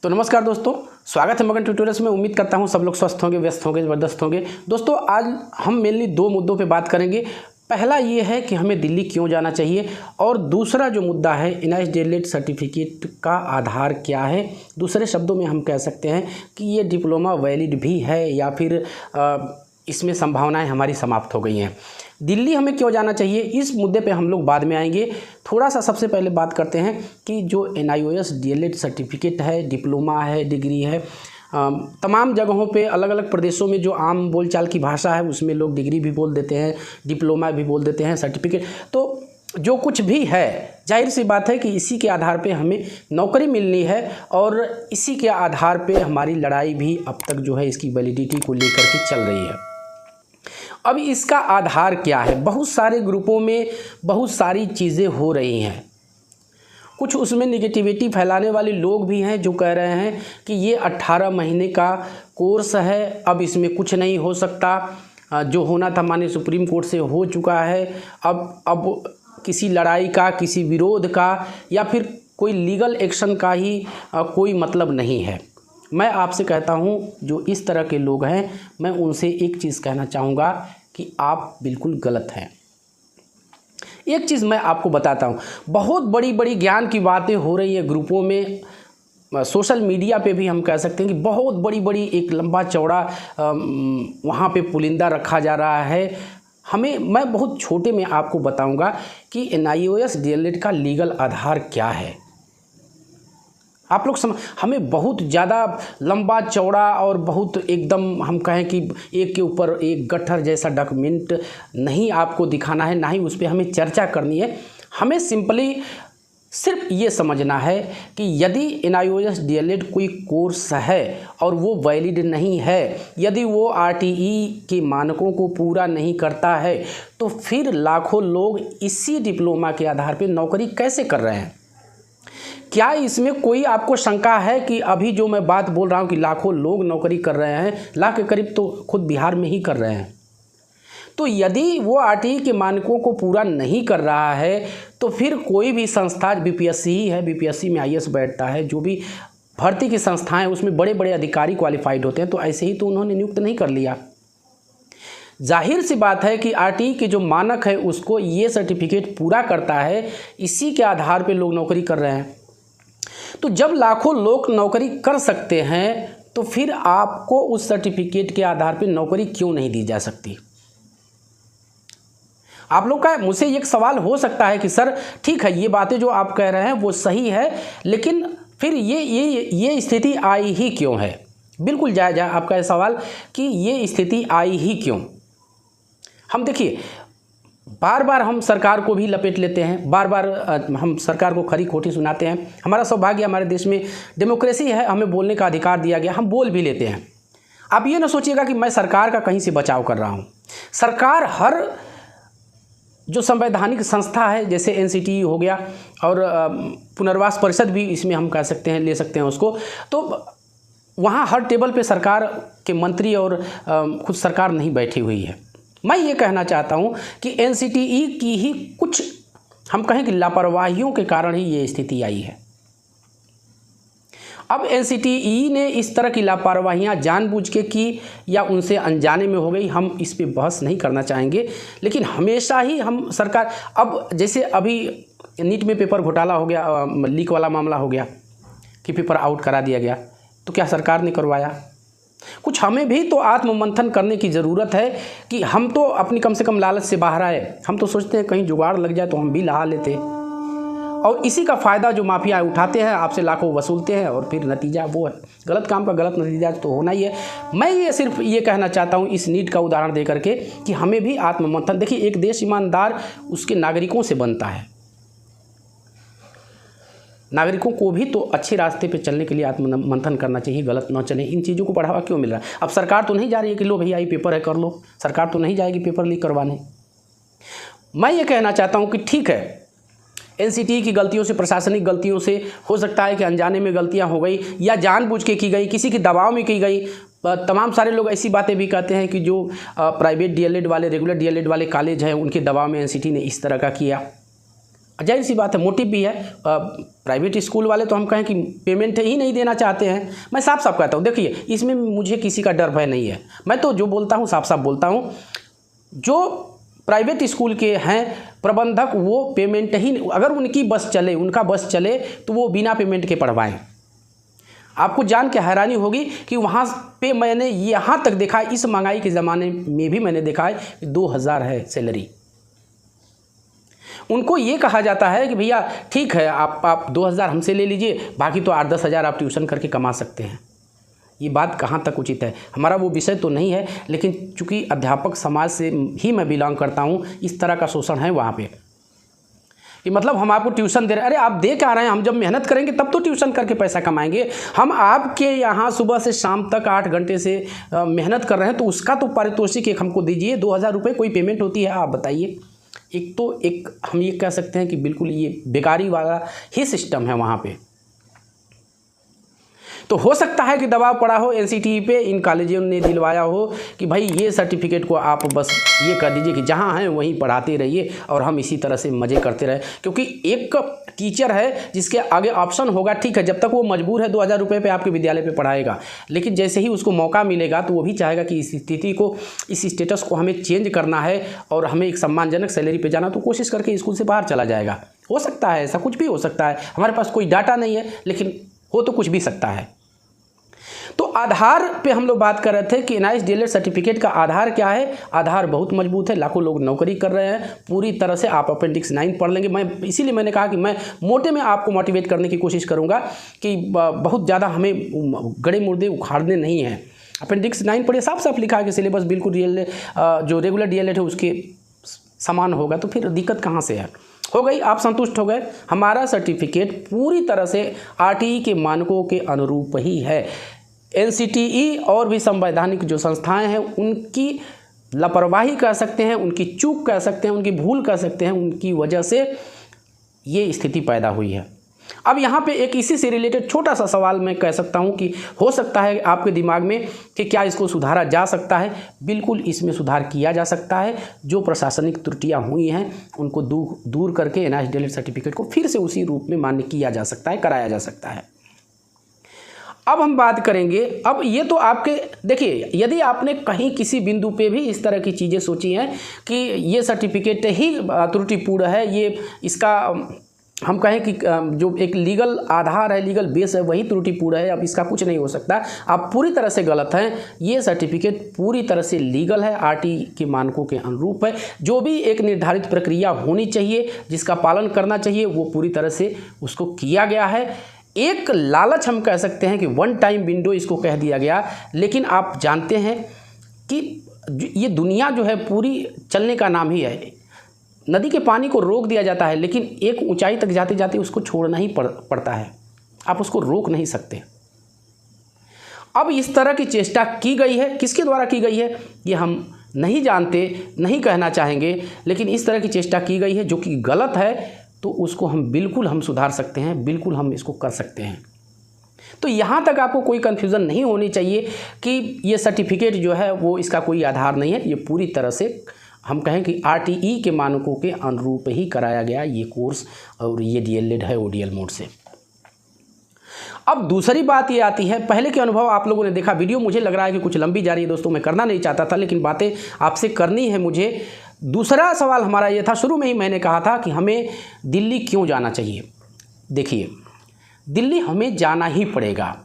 तो नमस्कार दोस्तों, स्वागत है मगन ट्यूटोरियल्स में। उम्मीद करता हूं सब लोग स्वस्थ होंगे, व्यस्त होंगे, ज़बरदस्त होंगे। दोस्तों आज हम मेनली दो मुद्दों पे बात करेंगे। पहला ये है कि हमें दिल्ली क्यों जाना चाहिए, और दूसरा जो मुद्दा है NIST सर्टिफिकेट का आधार क्या है। दूसरे शब्दों में हम कह सकते हैं कि ये डिप्लोमा वैलिड भी है या फिर इसमें संभावनाएं हमारी समाप्त हो गई हैं। दिल्ली हमें क्यों जाना चाहिए, इस मुद्दे पे हम लोग बाद में आएंगे। थोड़ा सा सबसे पहले बात करते हैं कि जो NIOS सर्टिफिकेट है, डिप्लोमा है, डिग्री है, तमाम जगहों पे अलग अलग प्रदेशों में जो आम बोलचाल की भाषा है उसमें लोग डिग्री भी बोल देते हैं, डिप्लोमा भी बोल देते हैं, सर्टिफिकेट। तो जो कुछ भी है, जाहिर सी बात है कि इसी के आधार पे हमें नौकरी मिलनी है, और इसी के आधार पे हमारी लड़ाई भी अब तक जो है इसकी वैलिडिटी को लेकर के चल रही है। अब इसका आधार क्या है? बहुत सारे ग्रुपों में बहुत सारी चीज़ें हो रही हैं। कुछ उसमें निगेटिविटी फैलाने वाले लोग भी हैं जो कह रहे हैं कि ये 18 महीने का कोर्स है, अब इसमें कुछ नहीं हो सकता, जो होना था माननीय सुप्रीम कोर्ट से हो चुका है। अब किसी लड़ाई का, किसी विरोध का या फिर कोई लीगल एक्शन का ही कोई मतलब नहीं है। मैं आपसे कहता हूं, जो इस तरह के लोग हैं, मैं उनसे एक चीज़ कहना चाहूँगा कि आप बिल्कुल गलत हैं। एक चीज़ मैं आपको बताता हूं, बहुत बड़ी बड़ी ज्ञान की बातें हो रही है ग्रुपों में, सोशल मीडिया पे भी हम कह सकते हैं कि बहुत बड़ी बड़ी एक लंबा चौड़ा वहाँ पे पुलिंदा रखा जा रहा है। मैं बहुत छोटे में आपको बताऊंगा कि NIOS का लीगल आधार क्या है। आप लोग हमें बहुत ज़्यादा लंबा चौड़ा और बहुत एकदम हम कहें कि एक के ऊपर एक गट्ठर जैसा डॉक्यूमेंट नहीं आपको दिखाना है, ना ही उस पर हमें चर्चा करनी है। हमें सिंपली सिर्फ ये समझना है कि यदि NIOS कोई कोर्स है और वो वैलिड नहीं है, यदि वो RTE के मानकों को पूरा नहीं करता है, तो फिर लाखों लोग इसी डिप्लोमा के आधार पर नौकरी कैसे कर रहे हैं? क्या इसमें कोई आपको शंका है कि अभी जो मैं बात बोल रहा हूं कि लाखों लोग नौकरी कर रहे हैं, लाख के करीब तो खुद बिहार में ही कर रहे हैं। तो यदि वो RTE के मानकों को पूरा नहीं कर रहा है, तो फिर कोई भी संस्था, BPSC ही है, BPSC में IAS बैठता है, जो भी भर्ती की संस्थाएं उसमें बड़े बड़े अधिकारी क्वालिफाइड होते हैं, तो ऐसे ही तो उन्होंने नियुक्त नहीं कर लिया। जाहिर सी बात है कि RTE के जो मानक है उसको ये सर्टिफिकेट पूरा करता है, इसी के आधार पर लोग नौकरी कर रहे हैं। तो जब लाखों लोग नौकरी कर सकते हैं, तो फिर आपको उस सर्टिफिकेट के आधार पर नौकरी क्यों नहीं दी जा सकती? आप लोग का मुझसे एक सवाल हो सकता है कि सर ठीक है, ये बातें जो आप कह रहे हैं वो सही है, लेकिन फिर ये स्थिति आई ही क्यों है? बिल्कुल जायज़ है आपका ये सवाल कि ये स्थिति आई ही क्यों। हम देखिए, बार बार हम सरकार को भी लपेट लेते हैं, बार बार हम सरकार को खरी खोटी सुनाते हैं। हमारा सौभाग्य, हमारे देश में डेमोक्रेसी है, हमें बोलने का अधिकार दिया गया, हम बोल भी लेते हैं। आप ये ना सोचिएगा कि मैं सरकार का कहीं से बचाव कर रहा हूँ। सरकार हर जो संवैधानिक संस्था है, जैसे NCTE हो गया, और पुनर्वास परिषद भी इसमें हम कह सकते हैं, ले सकते हैं उसको, तो वहाँ हर टेबल पे सरकार के मंत्री और खुद सरकार नहीं बैठी हुई है। मैं ये कहना चाहता हूँ कि NCTE की ही कुछ हम कहें कि लापरवाहियों के कारण ही ये स्थिति आई है। अब NCTE ने इस तरह की लापरवाहियां जानबूझ के की या उनसे अनजाने में हो गई, हम इस पे बहस नहीं करना चाहेंगे। लेकिन हमेशा ही हम सरकार, अब जैसे अभी नीट में पेपर घोटाला हो गया, लीक वाला मामला हो गया कि पेपर आउट करा दिया गया, तो क्या सरकार ने करवाया? कुछ हमें भी तो आत्ममंथन करने की ज़रूरत है कि हम तो अपनी कम से कम लालच से बाहर आए। हम तो सोचते हैं कहीं जुगाड़ लग जाए तो हम भी लहा लेते, और इसी का फ़ायदा जो माफिया उठाते हैं, आपसे लाखों वसूलते हैं, और फिर नतीजा वो है। गलत काम का गलत नतीजा तो होना ही है। मैं ये सिर्फ ये कहना चाहता हूँ इस नीट का उदाहरण दे करके कि हमें भी आत्ममंथन, देखिए एक देश ईमानदार उसके नागरिकों से बनता है। नागरिकों को भी तो अच्छे रास्ते पे चलने के लिए आत्ममंथन करना चाहिए, गलत ना चले। इन चीज़ों को बढ़ावा क्यों मिल रहा है? अब सरकार तो नहीं जा रही है कि लो भैया ये पेपर है कर लो, सरकार तो नहीं जाएगी पेपर लीक करवाने। मैं ये कहना चाहता हूँ कि ठीक है, NCTE की गलतियों से, प्रशासनिक गलतियों से हो सकता है कि अनजाने में गलतियां हो गई या जानबूझ के की गई, किसी के दबाव में की गई। तमाम सारे लोग ऐसी बातें भी कहते हैं कि जो प्राइवेट DLED वाले, रेगुलर DLED वाले कॉलेज हैं, उनके दबाव में NCTE ने इस तरह का किया। जाहिर सी बात है, मोटिव भी है। प्राइवेट स्कूल वाले तो हम कहें कि पेमेंट ही नहीं देना चाहते हैं। मैं साफ साफ कहता हूँ, देखिए इसमें मुझे किसी का डर भय नहीं है, मैं तो जो बोलता हूँ साफ साफ बोलता हूँ। जो प्राइवेट स्कूल के हैं प्रबंधक, वो पेमेंट ही, अगर उनकी बस चले, उनका बस चले तो वो बिना पेमेंट के पढ़वाएं। आपको जान के हैरानी होगी कि वहाँ पे मैंने यहाँ तक देखा, इस महंगाई के ज़माने में भी मैंने देखा है 2000 है सैलरी। उनको ये कहा जाता है कि भैया ठीक है, आप 2000 हमसे ले लीजिए, बाकी तो 8-10 हज़ार आप ट्यूशन करके कमा सकते हैं। ये बात कहाँ तक उचित है? हमारा वो विषय तो नहीं है, लेकिन चूंकि अध्यापक समाज से ही मैं बिलोंग करता हूँ, इस तरह का शोषण है वहाँ पे कि मतलब हम आपको ट्यूशन दे रहे हैं। अरे आप दे क्या रहे हैं? हम जब मेहनत करेंगे तब तो ट्यूशन करके पैसा कमाएंगे। हम आपके यहाँ सुबह से शाम तक 8 घंटे से मेहनत कर रहे हैं, तो उसका तो पारितोषिक एक हमको दीजिए। 2000 रुपये कोई पेमेंट होती है? आप बताइए। एक हम ये कह सकते हैं कि बिल्कुल ये बेकारी वाला ही सिस्टम है वहाँ पे। तो हो सकता है कि दबाव पड़ा हो एनसीटीई पे, इन कॉलेजों ने दिलवाया हो कि भाई ये सर्टिफिकेट को आप बस ये कर दीजिए कि जहाँ हैं वहीं पढ़ाते रहिए और हम इसी तरह से मज़े करते रहे। क्योंकि एक टीचर है जिसके आगे ऑप्शन होगा, ठीक है, जब तक वो मजबूर है 2000 रुपये पे आपके विद्यालय पे पढ़ाएगा, लेकिन जैसे ही उसको मौका मिलेगा तो वो भी चाहेगा कि इस स्थिति को, इस स्टेटस को हमें चेंज करना है और हमें एक सम्मानजनक सैलरी पे जाना, तो कोशिश करके स्कूल से बाहर चला जाएगा। हो सकता है ऐसा, कुछ भी हो सकता है। हमारे पास कोई डाटा नहीं है, लेकिन हो तो कुछ भी सकता है। तो आधार पे हम लोग बात कर रहे थे कि NIST DLED सर्टिफिकेट का आधार क्या है। आधार बहुत मजबूत है, लाखों लोग नौकरी कर रहे हैं। पूरी तरह से आप अपेंडिक्स 9 पढ़ लेंगे। मैं इसीलिए मैंने कहा कि मैं मोटे में आपको मोटिवेट करने की कोशिश करूंगा कि बहुत ज़्यादा हमें गड़े मुर्दे उखाड़ने नहीं हैं। अपेंडिक्स 9 पढ़िए, साफ साफ लिखा है कि सिलेबस बिल्कुल जो रेगुलर DLED है उसके समान होगा, तो फिर दिक्कत कहाँ से है? हो गई, आप संतुष्ट हो गए। हमारा सर्टिफिकेट पूरी तरह से RTE के मानकों के अनुरूप ही है। NCTE और भी संवैधानिक जो संस्थाएं हैं उनकी लापरवाही कह सकते हैं, उनकी चूक कह सकते हैं, उनकी भूल कह सकते हैं, उनकी वजह से ये स्थिति पैदा हुई है। अब यहाँ पे एक इसी से रिलेटेड छोटा सा सवाल मैं कह सकता हूँ कि हो सकता है आपके दिमाग में कि क्या इसको सुधारा जा सकता है। बिल्कुल इसमें सुधार किया जा सकता है। जो प्रशासनिक त्रुटियाँ हुई हैं उनको दूर करके NIST DLED सर्टिफिकेट को फिर से उसी रूप में मान्य किया जा सकता है, कराया जा सकता है। अब हम बात करेंगे, अब ये तो आपके देखिए, यदि आपने कहीं किसी बिंदु पे भी इस तरह की चीज़ें सोची हैं कि ये सर्टिफिकेट ही त्रुटिपूर्ण है, ये इसका हम कहें कि जो एक लीगल आधार है, लीगल बेस है, वही त्रुटिपूर्ण है, अब इसका कुछ नहीं हो सकता, आप पूरी तरह से गलत हैं। ये सर्टिफिकेट पूरी तरह से लीगल है, RTE के मानकों के अनुरूप है। जो भी एक निर्धारित प्रक्रिया होनी चाहिए, जिसका पालन करना चाहिए, वो पूरी तरह से उसको किया गया है। एक लालच हम कह सकते हैं कि 1 टाइम विंडो इसको कह दिया गया, लेकिन आप जानते हैं कि ये दुनिया जो है पूरी चलने का नाम ही है। नदी के पानी को रोक दिया जाता है, लेकिन एक ऊंचाई तक जाते जाते उसको छोड़ना ही पड़ता है, आप उसको रोक नहीं सकते। अब इस तरह की चेष्टा की गई है, किसके द्वारा की गई है ये हम नहीं जानते, नहीं कहना चाहेंगे, लेकिन इस तरह की चेष्टा की गई है जो कि गलत है। तो उसको हम सुधार सकते हैं, बिल्कुल हम इसको कर सकते हैं। तो यहाँ तक आपको कोई कन्फ्यूज़न नहीं होनी चाहिए कि ये सर्टिफिकेट जो है वो इसका कोई आधार नहीं है। ये पूरी तरह से हम कहें कि RTE के मानकों के अनुरूप ही कराया गया ये कोर्स, और ये DLED है ODL मोड से। अब दूसरी बात ये आती है, पहले के अनुभव आप लोगों ने देखा। वीडियो मुझे लग रहा है कि कुछ लंबी जा रही है दोस्तों, मैं करना नहीं चाहता था, लेकिन बातें आपसे करनी है मुझे। दूसरा सवाल हमारा ये था, शुरू में ही मैंने कहा था कि हमें दिल्ली क्यों जाना चाहिए। देखिए, दिल्ली हमें जाना ही पड़ेगा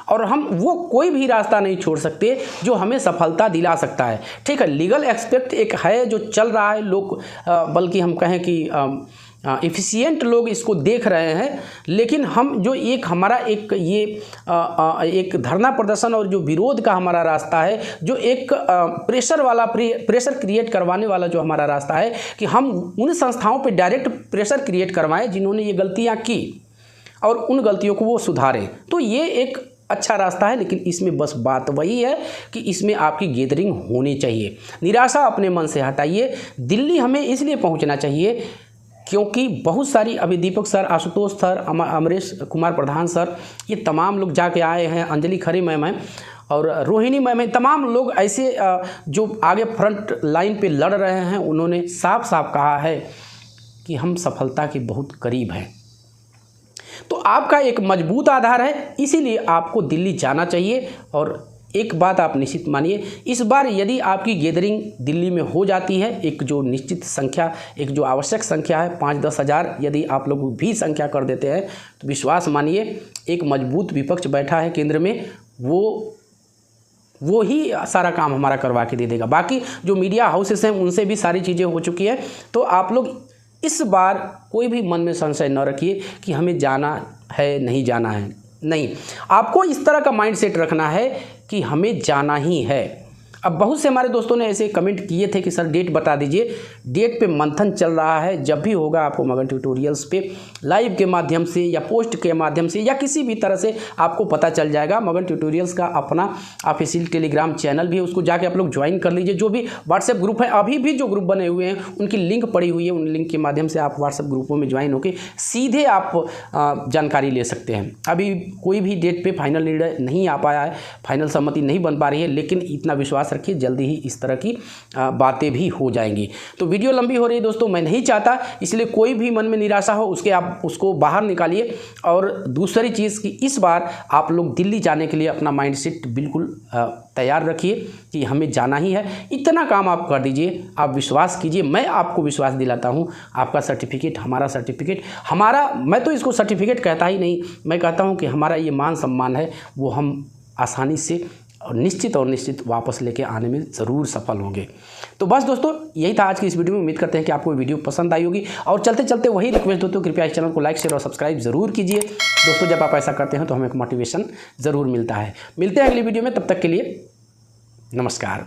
और हम वो कोई भी रास्ता नहीं छोड़ सकते जो हमें सफलता दिला सकता है। ठीक है, लीगल एस्पेक्ट एक है जो चल रहा है, लोग बल्कि हम कहें कि एफिशिएंट लोग इसको देख रहे हैं, लेकिन हम जो एक हमारा एक ये एक धरना प्रदर्शन और जो विरोध का हमारा रास्ता है, जो एक प्रेशर क्रिएट करवाने वाला जो हमारा रास्ता है कि हम उन संस्थाओं पे डायरेक्ट प्रेशर क्रिएट करवाएं जिन्होंने ये गलतियां की और उन गलतियों को वो सुधारें, तो ये एक अच्छा रास्ता है। लेकिन इसमें बस बात वही है कि इसमें आपकी गैदरिंग होनी चाहिए। निराशा अपने मन से हटाइए। दिल्ली हमें इसलिए पहुंचना चाहिए क्योंकि बहुत सारी, अभी दीपक सर, आशुतोष सर, अमरेश कुमार प्रधान सर, ये तमाम लोग जाके आए हैं, अंजलि खरे मैम है और रोहिणी मैम है, तमाम लोग ऐसे जो आगे फ्रंट लाइन पे लड़ रहे हैं, उन्होंने साफ साफ कहा है कि हम सफलता के बहुत करीब हैं। तो आपका एक मजबूत आधार है, इसीलिए आपको दिल्ली जाना चाहिए। और एक बात आप निश्चित मानिए, इस बार यदि आपकी गैदरिंग दिल्ली में हो जाती है, एक जो निश्चित संख्या, एक जो आवश्यक संख्या है 5-10 हज़ार यदि आप लोग भी संख्या कर देते हैं, तो विश्वास मानिए एक मजबूत विपक्ष बैठा है केंद्र में, वो ही सारा काम हमारा करवा के दे देगा। बाकी जो मीडिया हाउसेस हैं उनसे भी सारी चीज़ें हो चुकी है। तो आप लोग इस बार कोई भी मन में संशय न रखिए कि हमें जाना है नहीं जाना है, नहीं, आपको इस तरह का माइंड सेट रखना है कि हमें जाना ही है। अब बहुत से हमारे दोस्तों ने ऐसे कमेंट किए थे कि सर डेट बता दीजिए, डेट पे मंथन चल रहा है, जब भी होगा आपको मगन ट्यूटोरियल्स पे लाइव के माध्यम से या पोस्ट के माध्यम से या किसी भी तरह से आपको पता चल जाएगा। मगन ट्यूटोरियल्स का अपना ऑफिशियल टेलीग्राम चैनल भी है, उसको जाके आप लोग ज्वाइन कर लीजिए। जो भी व्हाट्सएप ग्रुप है, अभी भी जो ग्रुप बने हुए हैं उनकी लिंक पड़ी हुई है, उन लिंक के माध्यम से आप व्हाट्सएप ग्रुपों में ज्वाइन होकर सीधे आप जानकारी ले सकते हैं। अभी कोई भी डेट पर फाइनल निर्णय नहीं आ पाया है, फाइनल सहमति नहीं बन पा रही है, लेकिन इतना विश्वास रखिए जल्दी ही इस तरह की बातें भी हो जाएंगी। तो वीडियो लंबी हो रही है दोस्तों, मैं नहीं चाहता, इसलिए कोई भी मन में निराशा हो आप उसको बाहर निकालिए। और दूसरी चीज़ कि इस बार आप लोग दिल्ली जाने के लिए अपना माइंड सेट बिल्कुल तैयार रखिए कि हमें जाना ही है। इतना काम आप कर दीजिए, आप विश्वास कीजिए, मैं आपको विश्वास दिलाता हूँ, आपका सर्टिफिकेट हमारा सर्टिफिकेट, हमारा, मैं तो इसको सर्टिफिकेट कहता ही नहीं, मैं कहता हूँ कि हमारा ये मान सम्मान है, वो हम आसानी से और निश्चित वापस लेके आने में ज़रूर सफल होंगे। तो बस दोस्तों यही था आज की इस वीडियो में। उम्मीद करते हैं कि आपको वीडियो पसंद आई होगी। और चलते चलते वही रिक्वेस्ट दोस्तों, कृपया इस चैनल को लाइक, शेयर और सब्सक्राइब ज़रूर कीजिए दोस्तों। जब आप ऐसा करते हैं तो हमें एक मोटिवेशन ज़रूर मिलता है। मिलते हैं अगली वीडियो में, तब तक के लिए नमस्कार।